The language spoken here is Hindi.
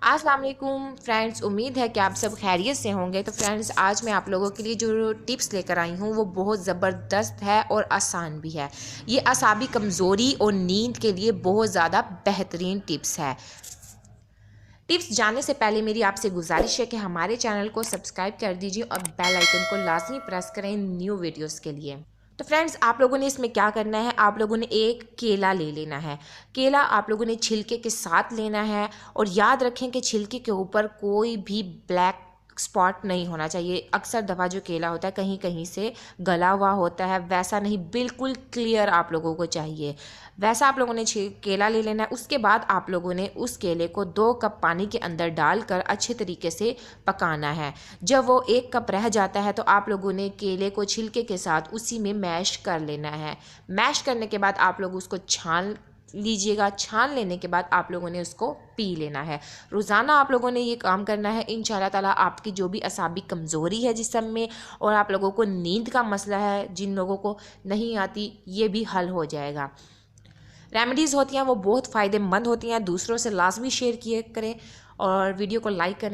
अस्सलाम वालेकुम फ्रेंड्स, उम्मीद है कि आप सब खैरियत से होंगे। तो फ्रेंड्स, आज मैं आप लोगों के लिए जो टिप्स लेकर आई हूँ वो बहुत ज़बरदस्त है और आसान भी है। ये असाबी कमज़ोरी और नींद के लिए बहुत ज़्यादा बेहतरीन टिप्स है। टिप्स जानने से पहले मेरी आपसे गुजारिश है कि हमारे चैनल को सब्सक्राइब कर दीजिए और बेल आइकन को लाजमी प्रेस करें न्यू वीडियोस के लिए। तो फ्रेंड्स, आप लोगों ने इसमें क्या करना है, आप लोगों ने एक केला ले लेना है। केला आप लोगों ने छिलके के साथ लेना है और याद रखें कि छिलके के ऊपर कोई भी ब्लैक स्पॉट नहीं होना चाहिए। अक्सर दफ़ा जो केला होता है कहीं कहीं से गला हुआ होता है, वैसा नहीं, बिल्कुल क्लियर आप लोगों को चाहिए। वैसा आप लोगों ने केला ले लेना है। उसके बाद आप लोगों ने उस केले को 2 कप पानी के अंदर डालकर अच्छे तरीके से पकाना है। जब वो 1 कप रह जाता है तो आप लोगों ने केले को छिलके के साथ उसी में मैश कर लेना है। मैश करने के बाद आप लोग उसको छान लीजिएगा। छान लेने के बाद आप लोगों ने उसको पी लेना है। रोज़ाना आप लोगों ने ये काम करना है। इंशाल्लाह ताला आपकी जो भी असाबी कमज़ोरी है जिस्म में और आप लोगों को नींद का मसला है, जिन लोगों को नहीं आती, ये भी हल हो जाएगा। रेमेडीज़ होती हैं वो बहुत फ़ायदेमंद होती हैं। दूसरों से लाजमी शेयर किए करें और वीडियो को लाइक करें।